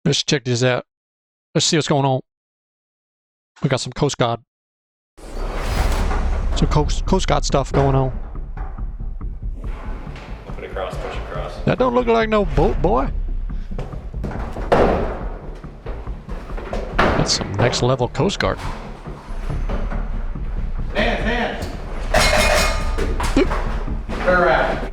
Let's check this out. Let's see what's going on. We got some Coast Guard. Some Coast Guard stuff going on. Put it across, push across. That don't look like no boat, boy. That's some next level Coast Guard. Hands. Turn around.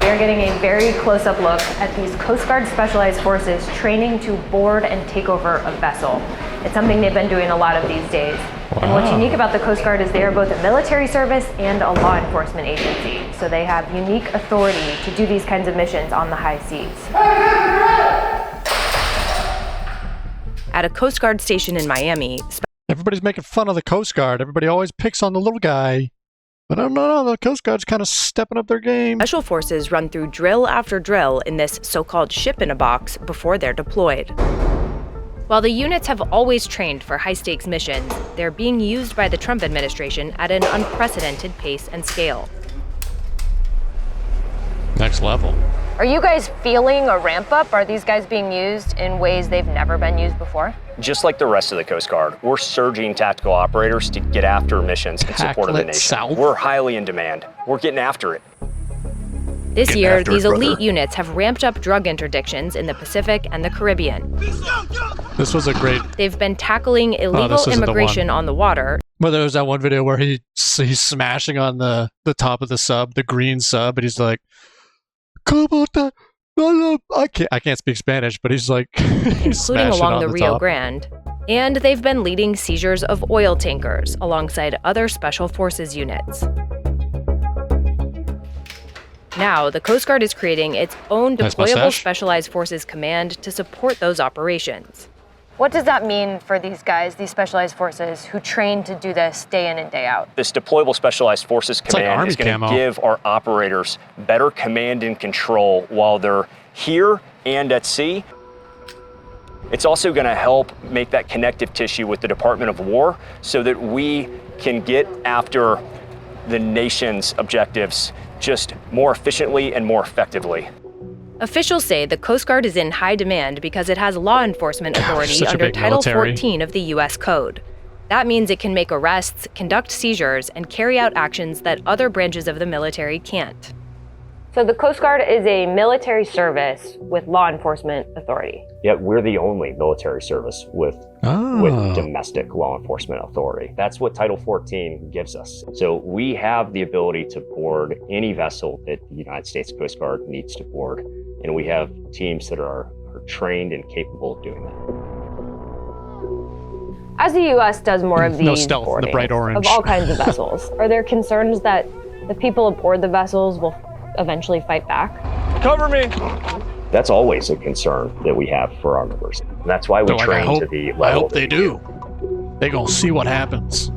We are getting a very close-up look at these Coast Guard Specialized Forces training to board and take over a vessel. It's something they've been doing a lot of these days. Wow. And what's unique about the Coast Guard is they are both a military service and a law enforcement agency. So they have unique authority to do these kinds of missions on the high seas. At a Coast Guard station in Miami, everybody's making fun of the Coast Guard. Everybody always picks on the little guy. But I don't know, the Coast Guard's kind of stepping up their game. Special forces run through drill after drill in this so-called ship-in-a-box before they're deployed. While the units have always trained for high-stakes missions, they're being used by the Trump administration at an unprecedented pace and scale. Next level. Are you guys feeling a ramp-up? Are these guys being used in ways they've never been used before? Just like the rest of the Coast Guard, we're surging tactical operators to get after missions in support of the nation. South. We're highly in demand. We're getting after it. This year, these elite units have ramped up drug interdictions in the Pacific and the Caribbean. This was a great... They've been tackling illegal immigration on the water. Well, there was that one video where he's smashing on the top of the sub, the green sub, and he's like, "Come on, I can't speak Spanish," but he's like, including along the Rio Grande. And they've been leading seizures of oil tankers alongside other special forces units. Now, the Coast Guard is creating its own deployable Specialized Forces Command to support those operations. What does that mean for these guys, these Specialized Forces, who train to do this day in and day out? This deployable Specialized Forces Command is going to give our operators better command and control while they're here and at sea. It's also going to help make that connective tissue with the Department of War so that we can get after the nation's objectives just more efficiently and more effectively. Officials say the Coast Guard is in high demand because it has law enforcement authority under Title 14 of the U.S. Code. That means it can make arrests, conduct seizures, and carry out actions that other branches of the military can't. So the Coast Guard is a military service with law enforcement authority. Yet we're the only military service with domestic law enforcement authority. That's what Title 14 gives us. So we have the ability to board any vessel that the United States Coast Guard needs to board. And we have teams that are trained and capable of doing that. As the U.S. does more of these the bright orange of all kinds of vessels, are there concerns that the people aboard the vessels will eventually fight back? Cover me! That's always a concern that we have for our members. And that's why we train to the level. I hope they do. They're going to see what happens.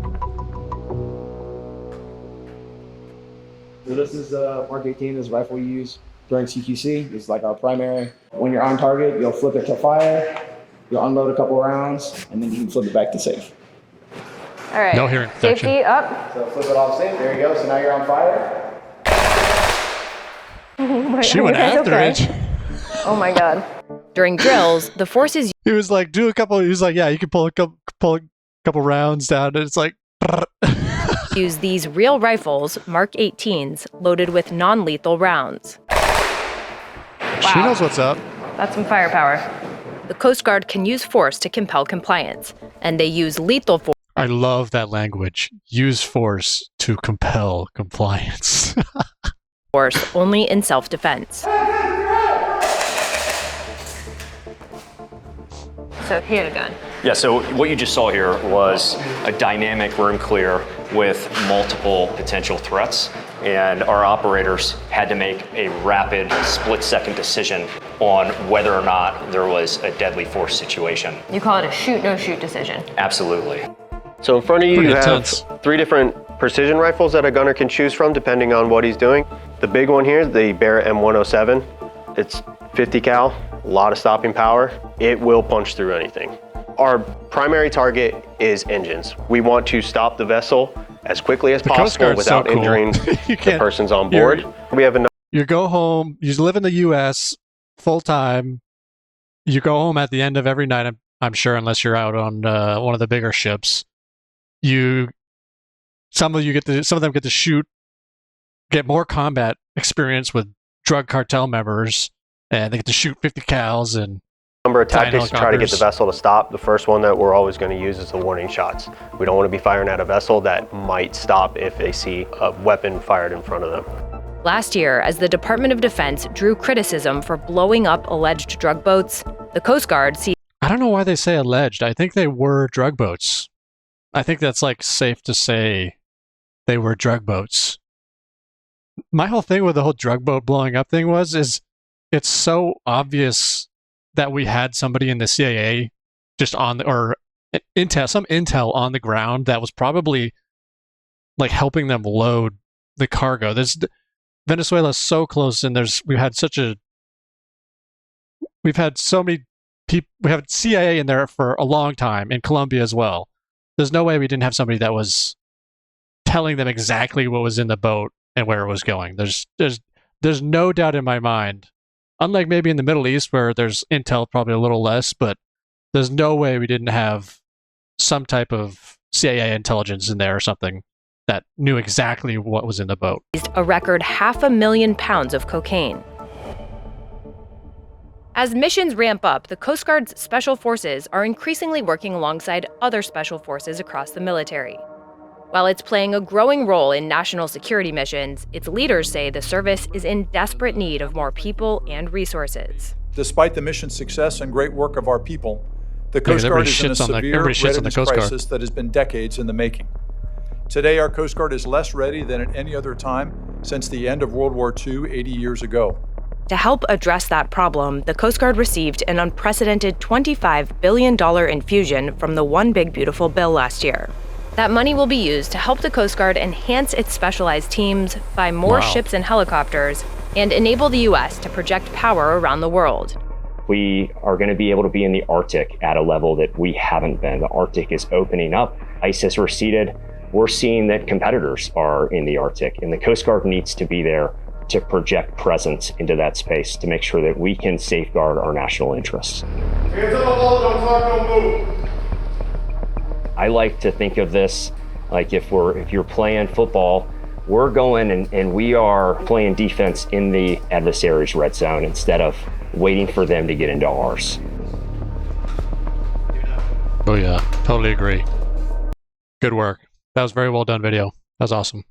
So this is Mark 18, this rifle we use during CQC. It's like our primary. When you're on target, you'll flip it to fire, you'll unload a couple rounds, and then you can flip it back to safe. All right. No hearing protection. Safety up. So flip it off safe. There you go. So now you're on fire. She went after it. Oh my God. During drills, the forces He was like, he was like, yeah, you can pull a couple rounds down, and it's like, use these real rifles, Mark 18s, loaded with non-lethal rounds. Wow. She knows what's up. That's some firepower. The Coast Guard can use force to compel compliance, and they use lethal force. I love that language. Use force to compel compliance. Force only in self-defense. So he had a gun. Yeah, so what you just saw here was a dynamic room clear with multiple potential threats. And our operators had to make a rapid split-second decision on whether or not there was a deadly force situation. You call it a shoot, no shoot decision. Absolutely. So in front of you, you have intense. 3 different precision rifles that a gunner can choose from depending on what he's doing. The big one here, the Barrett M107, it's 50 cal, a lot of stopping power. It will punch through anything. Our primary target is engines. We want to stop the vessel as quickly as possible without injuring the persons on board. We have You go home, you live in the U.S. full time, you go home at the end of every night, I'm sure, unless you're out on one of the bigger ships. Some of them get to shoot, get more combat experience with drug cartel members, and they get to shoot 50 cals and Number of tactics to try to get the vessel to stop. The first one that we're always going to use is the warning shots. We don't want to be firing at a vessel that might stop if they see a weapon fired in front of them. Last year, as the Department of Defense drew criticism for blowing up alleged drug boats, the Coast Guard I don't know why they say alleged. I think they were drug boats. I think that's like safe to say they were drug boats. My whole thing with the whole drug boat blowing up thing is it's so obvious that we had somebody in the CIA just on or some intel on the ground that was probably like helping them load the cargo. Venezuela's so close, and we've had so many people. We have CIA in there for a long time, in Colombia as well. There's no way we didn't have somebody that was telling them exactly what was in the boat and where it was going. There's no doubt in my mind. Unlike maybe in the Middle East where there's intel probably a little less, but there's no way we didn't have some type of CIA intelligence in there or something that knew exactly what was in the boat. A record 500,000 pounds of cocaine. As missions ramp up, the Coast Guard's special forces are increasingly working alongside other special forces across the military. While it's playing a growing role in national security missions, its leaders say the service is in desperate need of more people and resources. Despite the mission success and great work of our people, the Coast Guard is in a severe readiness crisis that has been decades in the making. Today, our Coast Guard is less ready than at any other time since the end of World War II 80 years ago. To help address that problem, the Coast Guard received an unprecedented $25 billion infusion from the One Big Beautiful Bill last year. That money will be used to help the Coast Guard enhance its specialized teams, buy more ships and helicopters, and enable the U.S. to project power around the world. We are going to be able to be in the Arctic at a level that we haven't been. The Arctic is opening up. Ice has receded. We're seeing that competitors are in the Arctic, and the Coast Guard needs to be there to project presence into that space to make sure that we can safeguard our national interests. Hands on the wall, don't talk, don't move. I like to think of this like if you're playing football, we're going and we are playing defense in the adversary's red zone instead of waiting for them to get into ours. Oh yeah, totally agree. Good work. That was very well done video. That was awesome.